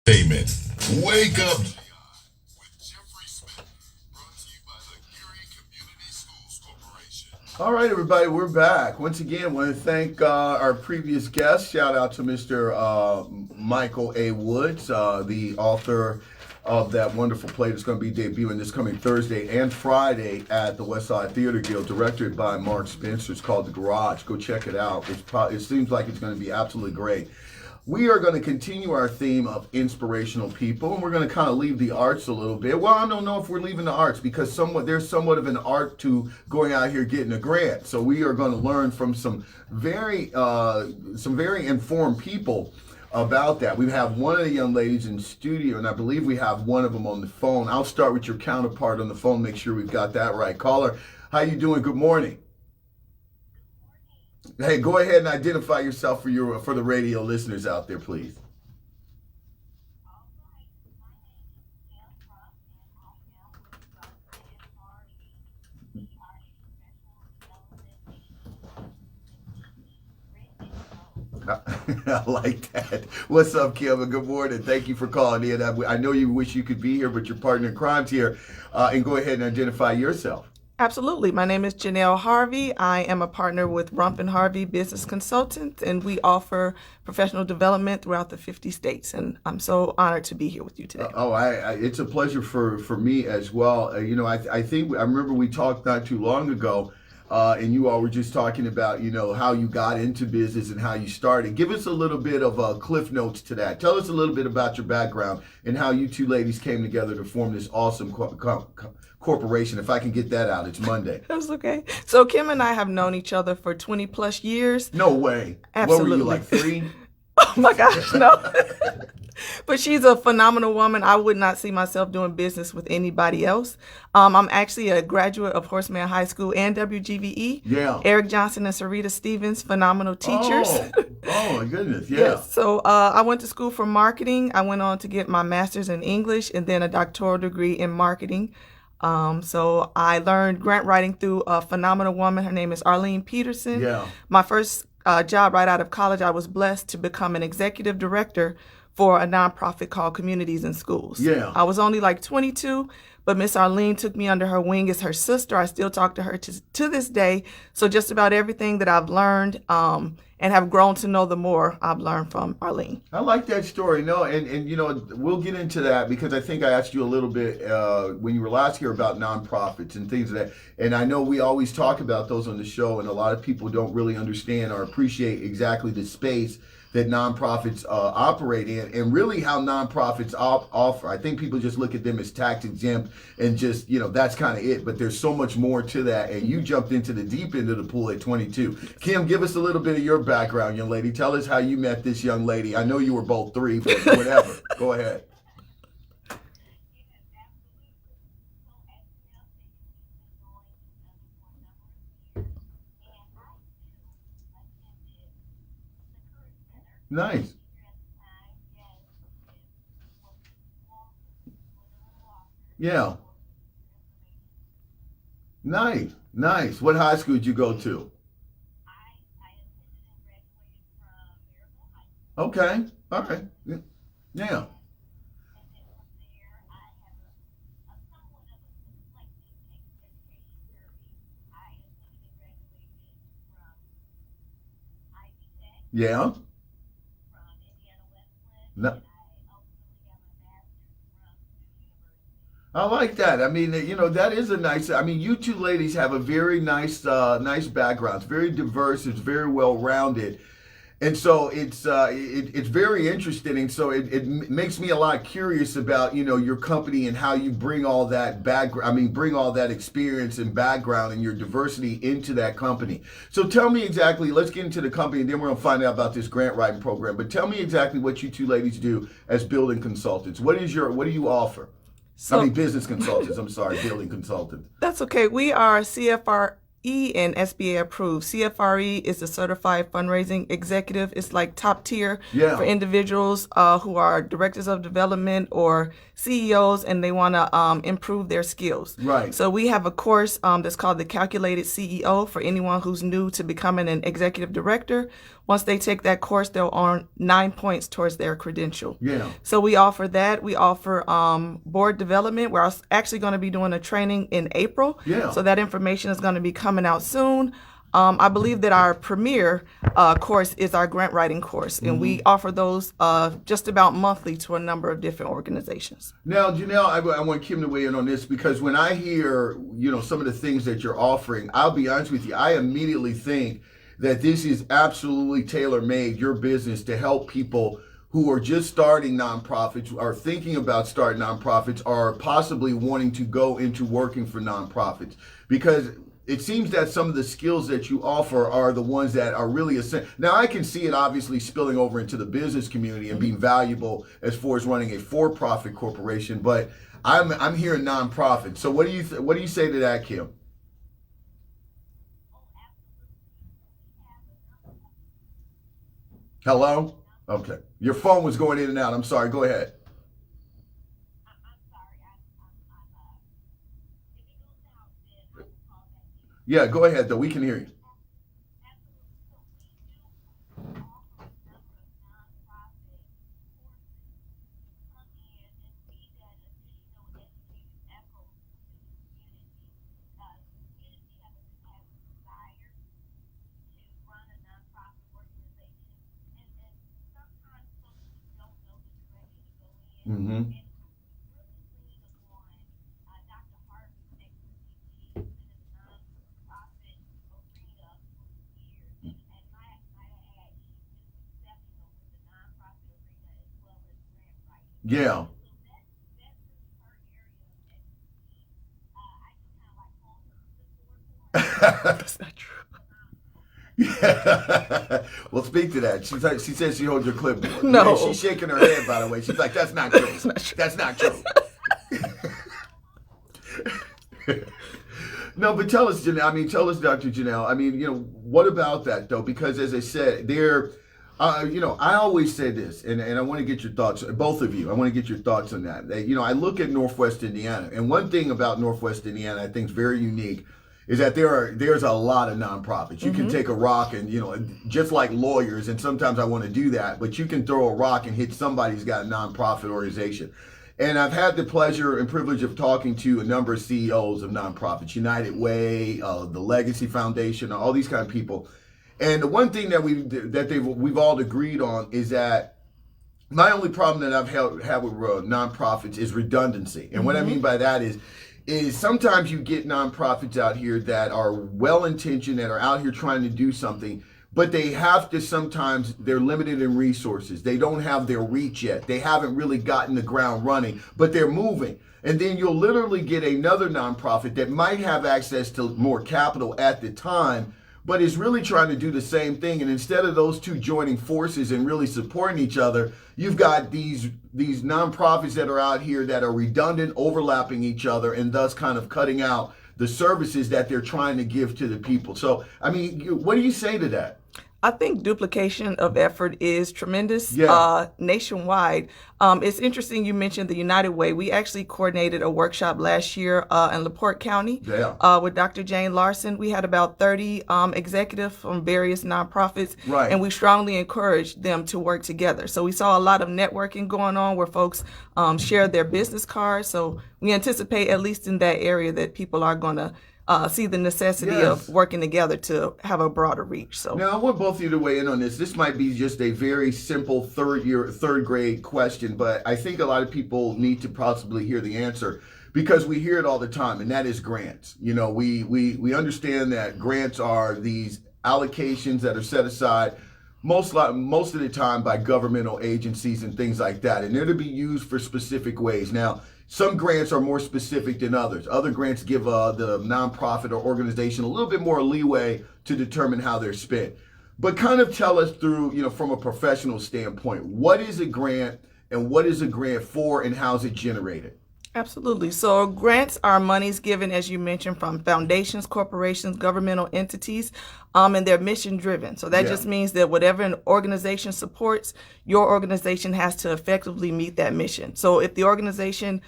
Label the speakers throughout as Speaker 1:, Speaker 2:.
Speaker 1: Entertainment. Wake up. All right, everybody, we're back. Once again, I want to thank our previous guest. Shout out to Mr. Michael A. Woods, the author of that wonderful play that's going to be debuting this coming Thursday and Friday at the Westside Theater Guild, directed by Mark Spencer. It's called The Garage. Go check it out. It seems like it's going to be absolutely great. We are going to continue our theme of inspirational people, and we're going to kind of leave the arts a little bit. Well, I don't know if we're leaving the arts because there's somewhat of an art to going out here getting a grant. So we are going to learn from some very informed people about that. We have one of the young ladies in studio, and I believe we have one of them on the phone. I'll start with your counterpart on the phone, make sure we've got that right. Caller, how you doing? Good morning. Hey, go ahead and identify yourself for the radio listeners out there, please. I like that. What's up, Kim? Good morning. Thank you for calling in. I know you wish you could be here, but your partner in crime's here. And go ahead and identify yourself.
Speaker 2: Absolutely. My name is Janelle Harvey. I am a partner with Rump and Harvey Business Consultants, and we offer professional development throughout the 50 states. And I'm so honored to be here with you today.
Speaker 1: It's a pleasure for me as well. I think I remember we talked not too long ago, and you all were just talking about, how you got into business and how you started. Give us a little bit of cliff notes to that. Tell us a little bit about your background and how you two ladies came together to form this awesome corporation. If I can get that out, it's Monday.
Speaker 2: That's okay. So Kim and I have known each other for 20 plus years.
Speaker 1: No way.
Speaker 2: Absolutely.
Speaker 1: What were you, like 3?
Speaker 2: Oh my gosh, no. But she's a phenomenal woman. I would not see myself doing business with anybody else. I'm actually a graduate of Horseman High School and WGVE.
Speaker 1: Yeah.
Speaker 2: Eric Johnson and Sarita Stevens, phenomenal teachers.
Speaker 1: Oh my goodness, yeah.
Speaker 2: Yes. So I went to school for marketing. I went on to get my master's in English and then a doctoral degree in marketing. So I learned grant writing through a phenomenal woman. Her name is Arlene Peterson.
Speaker 1: Yeah.
Speaker 2: My first job right out of college, I was blessed to become an executive director for a nonprofit called Communities in Schools.
Speaker 1: Yeah.
Speaker 2: I was only like 22, but Miss Arlene took me under her wing as her sister. I still talk to her to this day. So just about everything that I've learned and have grown to know the more I've learned from Arlene.
Speaker 1: I like that story. No, and we'll get into that because I think I asked you a little bit when you were last here about nonprofits and things like that. And I know we always talk about those on the show, and a lot of people don't really understand or appreciate exactly the space that nonprofits operate in, and really how nonprofits offer. I think people just look at them as tax exempt and just, that's kind of it. But there's so much more to that. And you jumped into the deep end of the pool at 22. Kim, give us a little bit of your background, young lady. Tell us how you met this young lady. I know you were both 3, but whatever. Go ahead. Nice. Yeah. Nice. What high school did you go to? Okay. All right. Yeah. Yeah. No. I like that. I mean, that is a nice. I mean, you two ladies have a very nice background. It's very diverse. It's very well rounded, and so it's very interesting. And so it makes me a lot curious about your company and how you bring all that background. I mean, bring all that experience and background and your diversity into that company. So tell me exactly. Let's get into the company, and then we're gonna find out about this grant writing program. But tell me exactly what you two ladies do as building consultants. What do you offer? Business consultants. I'm sorry, building consultants.
Speaker 2: That's okay. We are CFRE and SBA approved. CFRE is a certified fundraising executive. It's like top tier for individuals who are directors of development or CEOs and they want to improve their skills.
Speaker 1: Right.
Speaker 2: So we have a course that's called the Calculated CEO for anyone who's new to becoming an executive director. Once they take that course, they'll earn 9 points towards their credential.
Speaker 1: Yeah.
Speaker 2: So we offer that. We offer board development. We're actually going to be doing a training in April.
Speaker 1: Yeah.
Speaker 2: So that information is going to be coming out soon. I believe that our premier course is our grant writing course, and we offer those just about monthly to a number of different organizations.
Speaker 1: Now, Janelle, I want Kim to weigh in on this, because when I hear, some of the things that you're offering, I'll be honest with you, I immediately think that this is absolutely tailor-made, your business, to help people who are just starting nonprofits, are thinking about starting nonprofits, or possibly wanting to go into working for nonprofits, because it seems that some of the skills that you offer are the ones that are really essential. Now, I can see it obviously spilling over into the business community and being valuable as far as running a for-profit corporation, but I'm hearing nonprofit. So what do you say to that, Kim? Hello? Okay. Your phone was going in and out. I'm sorry. Go ahead. Yeah, go ahead, though. We can hear you. Mm-hmm. Yeah.
Speaker 2: That's not true.
Speaker 1: Yeah. Well, speak to that. She says she holds your clipboard.
Speaker 2: No.
Speaker 1: Yeah, she's shaking her head, by the way. She's like, that's not true.
Speaker 2: That's not true.
Speaker 1: That's not true. No, but tell us, Janelle. Tell us, Dr. Janelle. What about that, though? Because as I said, I always say this, and I want to get your thoughts, both of you. I want to get your thoughts on that. I look at Northwest Indiana, and one thing about Northwest Indiana I think is very unique is that there's a lot of nonprofits. You can take a rock and, just like lawyers, and sometimes I want to do that, but you can throw a rock and hit somebody who's got a nonprofit organization. And I've had the pleasure and privilege of talking to a number of CEOs of nonprofits, United Way, the Legacy Foundation, all these kind of people. And the one thing that we've all agreed on is that my only problem that I've had with nonprofits is redundancy. And what I mean by that is sometimes you get nonprofits out here that are well-intentioned, that are out here trying to do something, but sometimes they're limited in resources. They don't have their reach yet. They haven't really gotten the ground running, but they're moving. And then you'll literally get another nonprofit that might have access to more capital at the time, but is really trying to do the same thing. And instead of those two joining forces and really supporting each other, you've got these nonprofits that are out here that are redundant, overlapping each other, and thus kind of cutting out the services that they're trying to give to the people. So, what do you say to that?
Speaker 2: I think duplication of effort is tremendous nationwide. It's interesting you mentioned the United Way. We actually coordinated a workshop last year in LaPorte County with Dr. Jane Larson. We had about 30 executives from various nonprofits, and we strongly encouraged them to work together. So we saw a lot of networking going on where folks shared their business cards. So we anticipate, at least in that area, that people are going to see the necessity of working together to have a broader reach. So
Speaker 1: now I want both of you to weigh in on this. This might be just a very simple third grade question, but I think a lot of people need to possibly hear the answer, because we hear it all the time, and that is grants. We understand that grants are these allocations that are set aside most of the time by governmental agencies and things like that, and they're to be used for specific ways. Now, some grants are more specific than others. Other grants give the nonprofit or organization a little bit more leeway to determine how they're spent. But kind of tell us through, from a professional standpoint, what is a grant and what is a grant for and how is it generated?
Speaker 2: Absolutely. So grants are monies given, as you mentioned, from foundations, corporations, governmental entities, and they're mission driven. So that just means that whatever an organization supports, your organization has to effectively meet that mission. So if the organization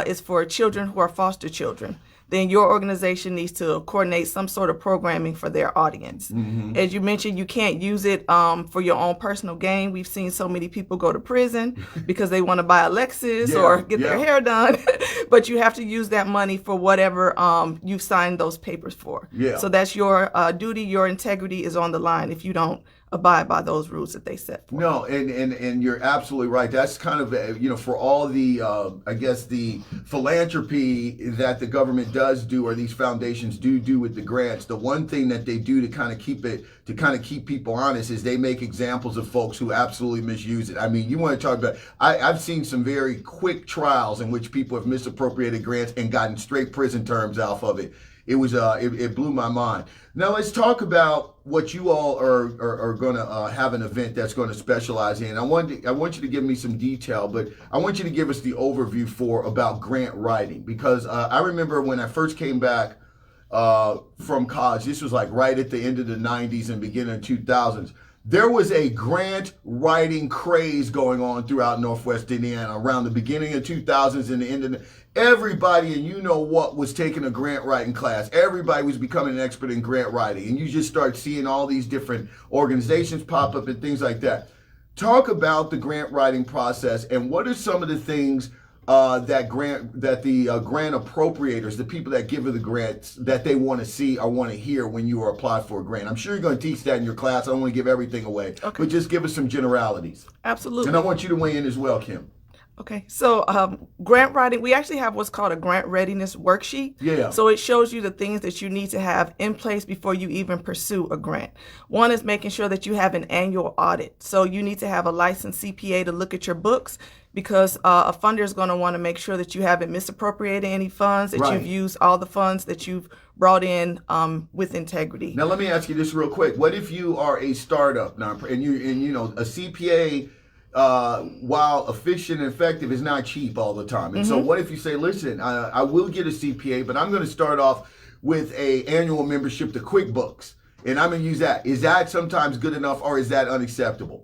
Speaker 2: is for children who are foster children, then your organization needs to coordinate some sort of programming for their audience. As you mentioned, you can't use it for your own personal gain. We've seen so many people go to prison because they want to buy a Lexus or get their hair done, but you have to use that money for whatever you've signed those papers for. So that's your duty. Your integrity is on the line if you don't abide by those rules that they set forth.
Speaker 1: No, and you're absolutely right. That's kind of, for all the, I guess, the philanthropy that the government does do, or these foundations do with the grants, the one thing that they do to kind of keep people honest is they make examples of folks who absolutely misuse it. I mean, you want to talk about, I've seen some very quick trials in which people have misappropriated grants and gotten straight prison terms out of it. It was it blew my mind. Now let's talk about what you all are going to have an event that's going to specialize in. I want you to give me some detail, but I want you to give us the overview about grant writing, because I remember when I first came back from college. This was like right at the end of the 90s and beginning of 2000s. There was a grant writing craze going on throughout Northwest Indiana around the beginning of 2000s and the end of everybody, and you know what, was taking a grant writing class. Everybody was becoming an expert in grant writing, and you just start seeing all these different organizations pop up and things like that. Talk about the grant writing process, and what are some of the things that the grant appropriators, the people that give you the grants, that they want to see or want to hear when you are applying for a grant. I'm sure you're going to teach that in your class. I don't want to give everything away, but just give us some generalities.
Speaker 2: Absolutely.
Speaker 1: And I want you to weigh in as well, Kim.
Speaker 2: Okay, so grant writing, we actually have what's called a grant readiness worksheet.
Speaker 1: Yeah.
Speaker 2: So it shows you the things that you need to have in place before you even pursue a grant. One is making sure that you have an annual audit. So you need to have a licensed CPA to look at your books, because a funder is going to want to make sure that you haven't misappropriated any funds, that you've used all the funds that you've brought in with integrity.
Speaker 1: Now let me ask you this real quick. What if you are a startup now, and you know a CPA, while efficient and effective, is not cheap all the time. And so what if you say, listen, I will get a CPA, but I'm going to start off with a annual membership to QuickBooks, and I'm going to use that. Is that sometimes good enough, or is that unacceptable?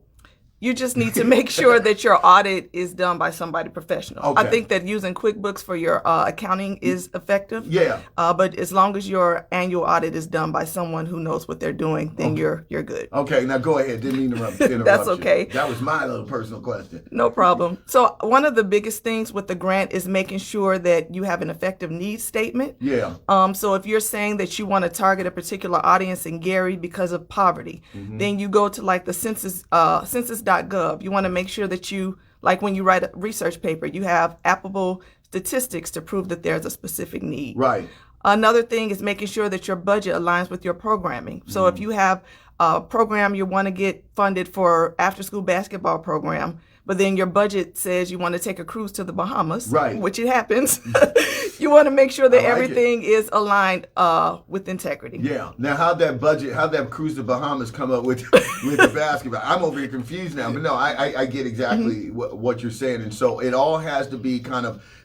Speaker 2: You just need to make sure that your audit is done by somebody professional.
Speaker 1: Okay.
Speaker 2: I think that using QuickBooks for your accounting is effective.
Speaker 1: Yeah.
Speaker 2: But as long as your annual audit is done by someone who knows what they're doing, then you're good.
Speaker 1: Okay, now go ahead. Didn't mean to interrupt.
Speaker 2: That's okay.
Speaker 1: You. That was my little personal question.
Speaker 2: No problem. So one of the biggest things with the grant is making sure that you have an effective needs statement.
Speaker 1: Yeah.
Speaker 2: So if you're saying that you want to target a particular audience in Gary because of poverty, then you go to like the census.gov. You want to make sure that you, like when you write a research paper, you have applicable statistics to prove that there's a specific need.
Speaker 1: Right.
Speaker 2: Another thing is making sure that your budget aligns with your programming. So if you have a program you want to get funded for after-school basketball program, but then your budget says you want to take a cruise to the Bahamas,
Speaker 1: right,
Speaker 2: which it happens, you want to make sure that everything is aligned with integrity.
Speaker 1: Yeah. Now, how'd that cruise to Bahamas come up with the basketball? I'm over here confused now, but no, I get exactly what you're saying. And so it all has to be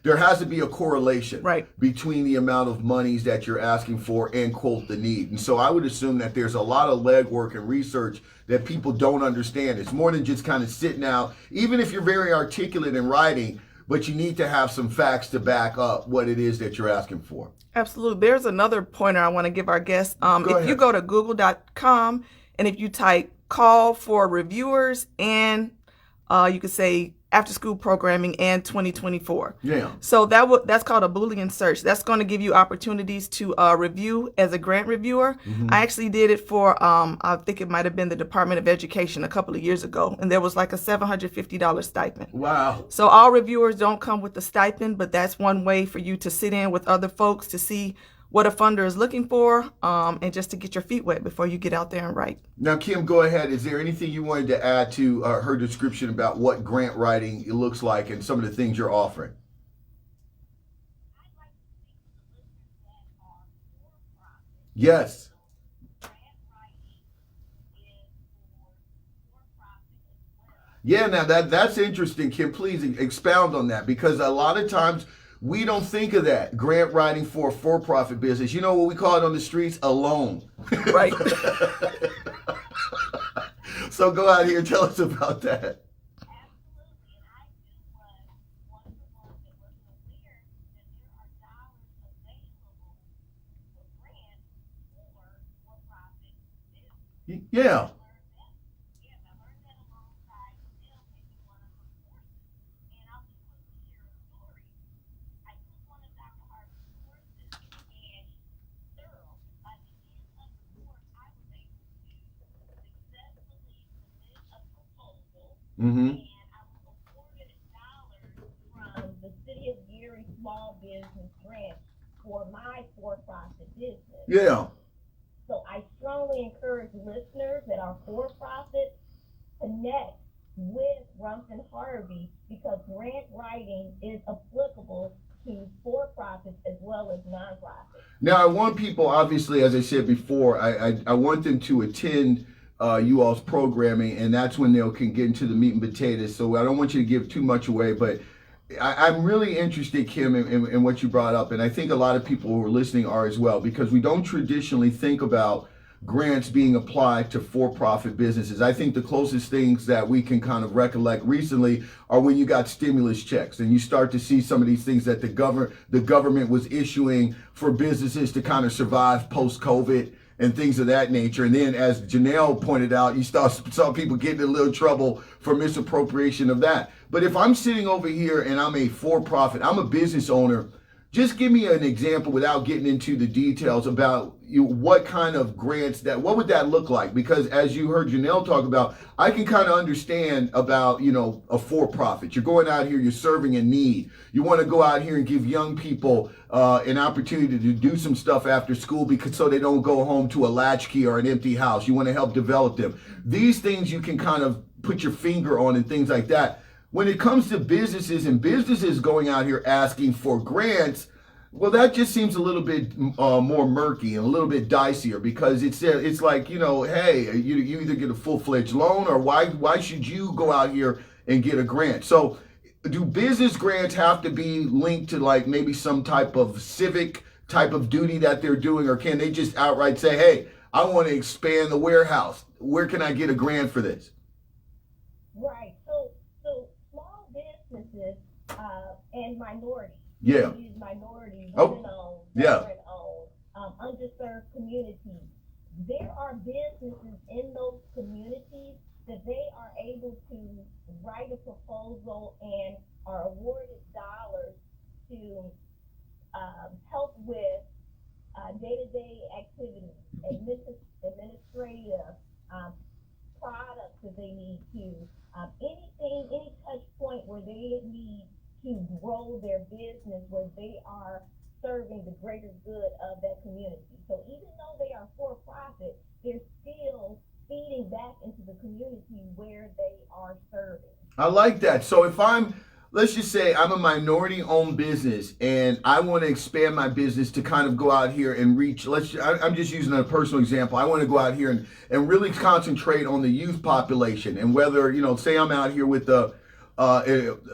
Speaker 1: there has to be a correlation between the amount of monies that you're asking for and, quote, the need. And so I would assume that there's a lot of legwork and research that people don't understand. It's more than just kind of sitting out, even if you're very articulate in writing, but you need to have some facts to back up what it is that you're asking for.
Speaker 2: Absolutely. There's another pointer I want to give our guests. If you go to google.com and if you type call for reviewers and you could say after school programming and 2024.
Speaker 1: Yeah.
Speaker 2: So that's called a Boolean search. That's going to give you opportunities to review as a grant reviewer. I actually did it for, I think it might have been the Department of Education a couple of years ago, and there was like a $750 stipend.
Speaker 1: Wow.
Speaker 2: So all reviewers don't come with the stipend, but that's one way for you to sit in with other folks to see what a funder is looking for, and just to get your feet wet before you get out there and write.
Speaker 1: Now, Kim, go ahead. Is there anything you wanted to add to her description about what grant writing looks like and some of the things you're offering? Yes. Yeah, now that's interesting, Kim. Please expound on that, because a lot of times we don't think of that. Grant writing for a for-profit business. You know what we call it on the streets? A loan.
Speaker 2: Right.
Speaker 1: So go out here and tell us about that. Yeah. Mm-hmm.
Speaker 3: From the City of Gary Small Business Grant for my for-profit business.
Speaker 1: Yeah.
Speaker 3: So I strongly encourage listeners that are for-profit connect with Rumpf & Harvey, because grant writing is applicable to for-profits as well as non-profits.
Speaker 1: Now, I want people, obviously, as I said before, I want them to attend you all's programming, and that's when they can get into the meat and potatoes. So I don't want you to give too much away, but I'm really interested, Kim, in what you brought up, and I think a lot of people who are listening are as well, because we don't traditionally think about grants being applied to for-profit businesses. I think the closest things that we can kind of recollect recently are when you got stimulus checks and you start to see some of these things that the government was issuing for businesses to kind of survive post-COVID and things of that nature. And then, as Janelle pointed out, you saw people getting in a little trouble for misappropriation of that. But if I'm sitting over here and I'm a for-profit, I'm a business owner, just give me an example without getting into the details about what kind of grants what would that look like? Because as you heard Janelle talk about, I can kind of understand about, a for-profit. You're going out here, you're serving a need. You want to go out here and give young people an opportunity to do some stuff after school so they don't go home to a latchkey or an empty house. You want to help develop them. These things you can kind of put your finger on and things like that. When it comes to businesses and businesses going out here asking for grants, well, that just seems a little bit more murky and a little bit dicier, because it's like, hey, you either get a full-fledged loan, or why should you go out here and get a grant? So do business grants have to be linked to like maybe some type of civic type of duty that they're doing, or can they just outright say, hey, I want to expand the warehouse. Where can I get a grant for this?
Speaker 3: Right. So small businesses and minorities.
Speaker 1: Yeah.
Speaker 3: Minorities,
Speaker 1: women-owned,
Speaker 3: veteran-owned, underserved communities. There are businesses in those communities that they are able to write a proposal and are awarded dollars to help with day-to-day activities, administrative products that they need to, any touch point where they need to grow their business, where they are serving the greater good of that community. So even though they are for-profit, they're still feeding back into the community where they are serving.
Speaker 1: I like that. So if let's just say I'm a minority-owned business and I want to expand my business to kind of go out here and reach, I'm just using a personal example. I want to go out here and really concentrate on the youth population, and whether, say I'm out here with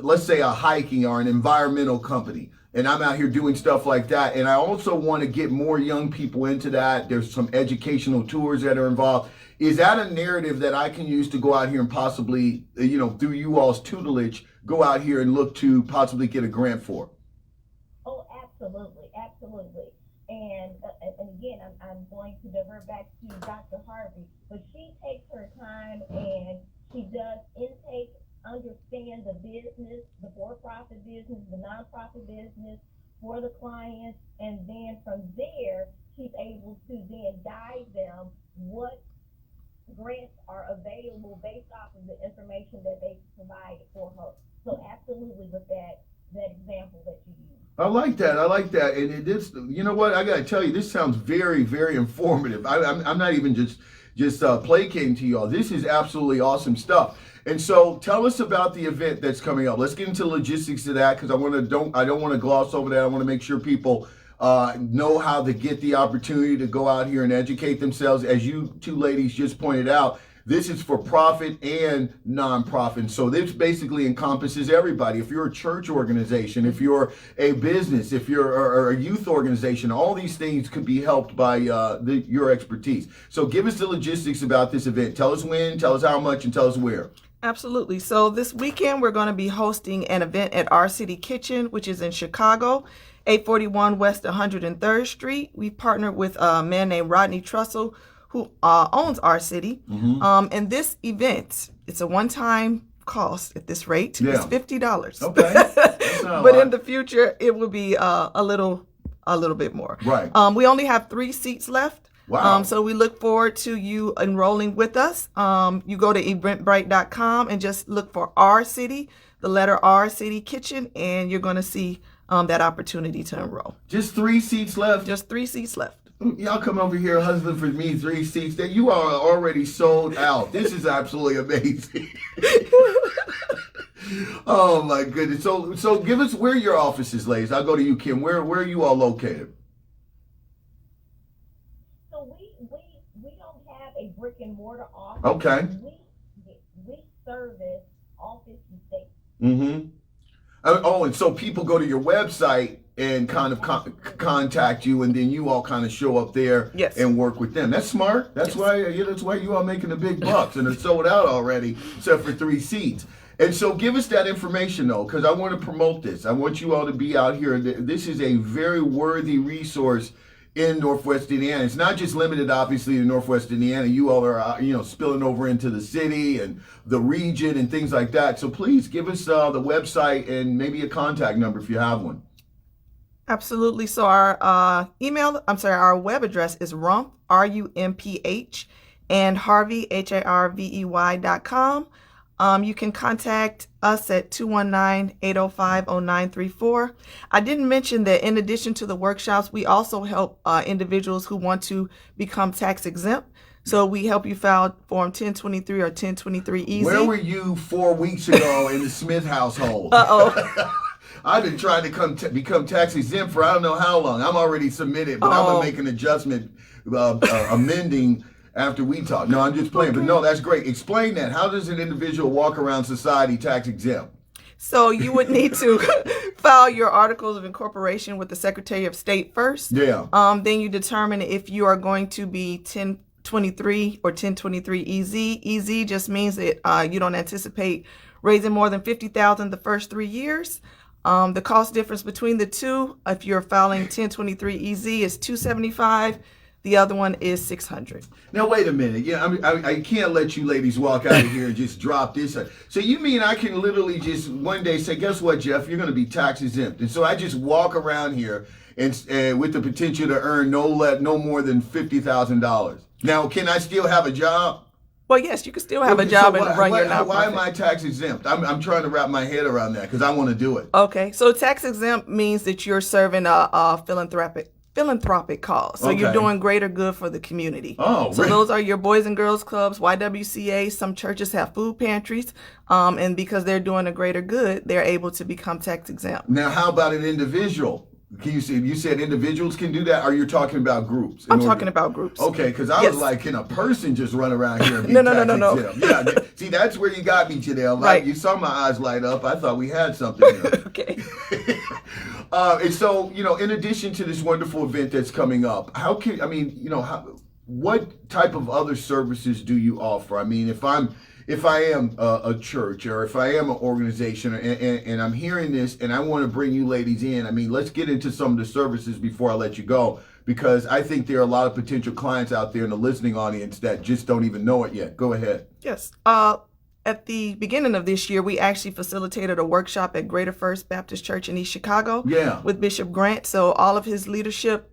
Speaker 1: let's say a hiking or an environmental company, and I'm out here doing stuff like that. And I also want to get more young people into that. There's some educational tours that are involved. Is that a narrative that I can use to go out here and possibly, through you all's tutelage, go out here and look to possibly get a grant for?
Speaker 3: Oh, absolutely. Absolutely. And again, I'm going to divert back to Dr. Harvey, but she takes her time and she does intake, understand the business, the for-profit business, the non-profit business for the clients, and then from there, she's able to then guide them what grants are available based off of the information that they provided for her. So absolutely with that example that you used.
Speaker 1: I like that. And it is, you know what, I got to tell you, this sounds very, very informative. I'm not even just placating to y'all. This is absolutely awesome stuff. And so tell us about the event that's coming up. Let's get into logistics of that, because I don't want to gloss over that. I want to make sure people know how to get the opportunity to go out here and educate themselves. As you two ladies just pointed out, this is for profit and nonprofit. So this basically encompasses everybody. If you're a church organization, if you're a business, if you're a youth organization, all these things could be helped by your expertise. So give us the logistics about this event. Tell us when, tell us how much, and tell us where.
Speaker 2: Absolutely. So this weekend, we're going to be hosting an event at Our City Kitchen, which is in Chicago, 841 West 103rd Street. We've partnered with a man named Rodney Trussell, who owns our city. And this event, it's a one-time cost at this rate.
Speaker 1: Yeah.
Speaker 2: It's $50.
Speaker 1: Okay. That's not a
Speaker 2: But
Speaker 1: lot.
Speaker 2: in the future, it will be a little bit more.
Speaker 1: Right.
Speaker 2: We only have 3 seats left.
Speaker 1: Wow.
Speaker 2: So we look forward to you enrolling with us. You go to eventbrite.com and just look for our city, the letter R, City Kitchen, and you're going to see that opportunity to enroll.
Speaker 1: Just 3 seats left.
Speaker 2: Just 3 seats left.
Speaker 1: Y'all come over here hustling for me 3 seats. That you are already sold out. This is absolutely amazing. Oh my goodness. So give us where your office is, ladies. I'll go to you, Kim. Where are you all located?
Speaker 3: So we don't have a brick and mortar office.
Speaker 1: Okay.
Speaker 3: We service all 50 states.
Speaker 1: Mm-hmm. Oh, and so people go to your website and kind of contact you, and then you all kind of show up there
Speaker 2: Yes.
Speaker 1: and work with them. That's smart. That's why you all making the big bucks, and it's sold out already, except for 3 seats. And so give us that information, though, because I want to promote this. I want you all to be out here. This is a very worthy resource in Northwest Indiana. It's not just limited, obviously, to Northwest Indiana. You all are, spilling over into the city and the region and things like that. So please give us the website and maybe a contact number if you have one.
Speaker 2: Absolutely. So our our web address is rumph, RUMPH, and Harvey, HARVEY.com. You can contact us at 219-805-0934. I didn't mention that in addition to the workshops, we also help individuals who want to become tax exempt. So we help you file Form 1023 or 1023-EZ.
Speaker 1: Where were you 4 weeks ago in the Smith household?
Speaker 2: Uh-oh.
Speaker 1: I've been trying to become tax exempt for I don't know how long. I'm already submitted, but I'm going to make an adjustment, amending after we talk. No, I'm just playing. But no, that's great. Explain that. How does an individual walk around society tax exempt?
Speaker 2: So you would need to file your articles of incorporation with the Secretary of State first.
Speaker 1: Yeah.
Speaker 2: Then you determine if you are going to be 1023 or 1023-EZ. EZ just means that you don't anticipate raising more than $50,000 the first 3 years. The cost difference between the two, if you're filing 1023-EZ, is $275. The other one is $600.
Speaker 1: Now wait a minute. Yeah, I can't let you ladies walk out of here and just drop this. So you mean I can literally just one day say, guess what, Jeff? You're going to be tax exempt, and so I just walk around here and with the potential to earn no more than $50,000. Now, can I still have a job?
Speaker 2: Well, yes, you can still have a job and run your nonprofit.
Speaker 1: Why am I tax exempt? I'm trying to wrap my head around that because I want to do it.
Speaker 2: Okay, so tax exempt means that you're serving a philanthropic cause. So you're doing greater good for the community.
Speaker 1: Oh,
Speaker 2: so those are your Boys and Girls Clubs, YWCA. Some churches have food pantries, and because they're doing a greater good, they're able to become tax exempt.
Speaker 1: Now, how about an individual? You said individuals can do that, or you're talking about groups?
Speaker 2: I'm talking about groups.
Speaker 1: Okay, because I was like, can a person just run around here and be
Speaker 2: No.
Speaker 1: exempt? Yeah, see, that's where you got me, Janelle.
Speaker 2: Right.
Speaker 1: You saw my eyes light up. I thought we had something here.
Speaker 2: Okay.
Speaker 1: And so, in addition to this wonderful event that's coming up, what type of other services do you offer? I mean, if I am a church or if I am an organization and I'm hearing this and I want to bring you ladies in, I mean, let's get into some of the services before I let you go, because I think there are a lot of potential clients out there in the listening audience that just don't even know it yet. Go ahead.
Speaker 2: Yes. At the beginning of this year, we actually facilitated a workshop at Greater First Baptist Church in East Chicago with Bishop Grant. So all of his leadership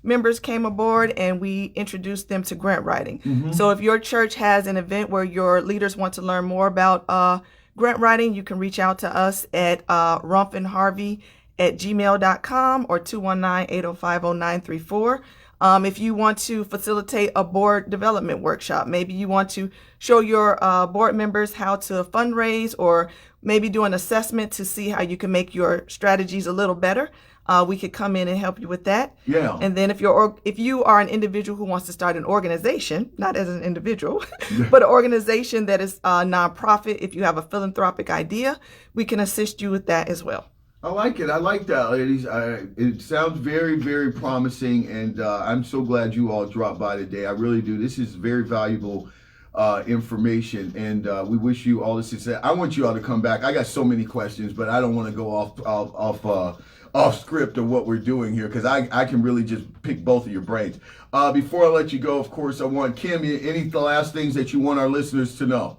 Speaker 2: members came aboard and we introduced them to grant writing. Mm-hmm. So if your church has an event where your leaders want to learn more about grant writing, you can reach out to us at rumphandharvey@gmail.com or 219-805-0934. If you want to facilitate a board development workshop, maybe you want to show your board members how to fundraise, or maybe do an assessment to see how you can make your strategies a little better, we could come in and help you with that.
Speaker 1: Yeah.
Speaker 2: And then if you are an individual who wants to start an organization, not as an individual, but an organization that is a nonprofit, if you have a philanthropic idea, we can assist you with that as well.
Speaker 1: I like it. I like that, ladies. It sounds very, very promising, and I'm so glad you all dropped by today. I really do. This is very valuable information, and we wish you all the success. I want you all to come back. I got so many questions, but I don't want to go off script of what we're doing here, because I can really just pick both of your brains. Before I let you go, of course, I want Kim, any last things that you want our listeners to know?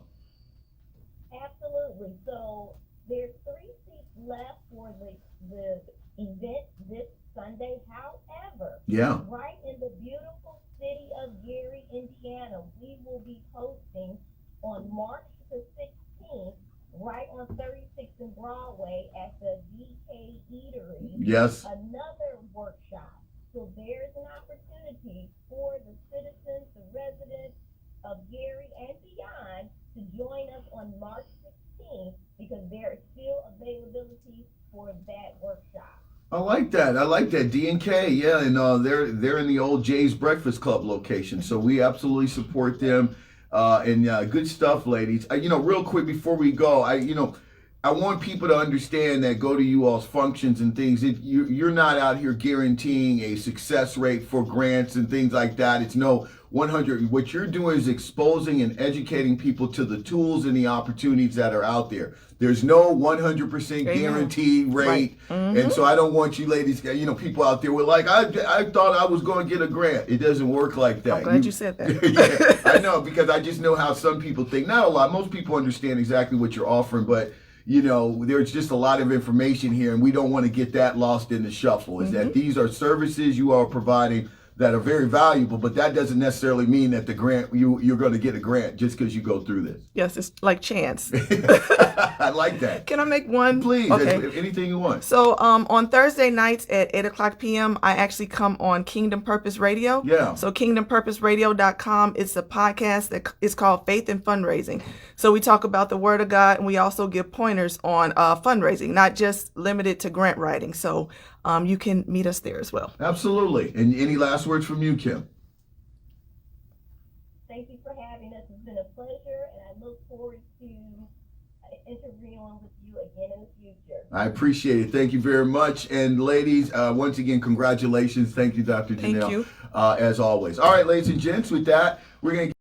Speaker 3: Absolutely. So there's 3 seats left for the event this Sunday. However, right in the beautiful city of Gary, Indiana, we will be hosting on March the 16th, right on 36th and Broadway at the DK Eatery.
Speaker 1: Yes.
Speaker 3: Another workshop. So there's an opportunity for the citizens, the residents of Gary and beyond to join us on March 16th, because there is still availability for that workshop.
Speaker 1: I like that. I like that. D&K, yeah, and they're in the old Jay's Breakfast Club location, so we absolutely support them. And good stuff, ladies. Real quick before we go, I want people to understand that go to you all's functions and things. You're not out here guaranteeing a success rate for grants and things like that. It's no 100. What you're doing is exposing and educating people to the tools and the opportunities that are out there. There's no 100% guaranteed rate. Right. Mm-hmm. And so I don't want you ladies, people out there were like, I thought I was going to get a grant. It doesn't work like that.
Speaker 2: I'm glad you said that.
Speaker 1: Yeah, I know, because I just know how some people think. Not a lot. Most people understand exactly what you're offering, but there's just a lot of information here, and we don't want to get that lost in the shuffle. Is that these are services you are providing that are very valuable, but that doesn't necessarily mean that the grant you're going to get a grant just because you go through this.
Speaker 2: Yes, it's like chance.
Speaker 1: I like that.
Speaker 2: Can I make one?
Speaker 1: Please,
Speaker 2: okay.
Speaker 1: Anything you want.
Speaker 2: So on Thursday nights at 8:00 p.m., I actually come on Kingdom Purpose Radio.
Speaker 1: Yeah.
Speaker 2: So kingdompurposeradio.com. It's a podcast that is called Faith and Fundraising. So we talk about the Word of God, and we also give pointers on fundraising, not just limited to grant writing. So you can meet us there as well.
Speaker 1: Absolutely. And any last words from you, Kim?
Speaker 3: Thank you for having us. It's been a pleasure, and I look forward to interviewing with you again in the future. I
Speaker 1: appreciate it. Thank you very much. And ladies, once again, congratulations. Thank you, Dr. Janelle.
Speaker 2: Thank you.
Speaker 1: As always. All right, ladies and gents, with that, we're going to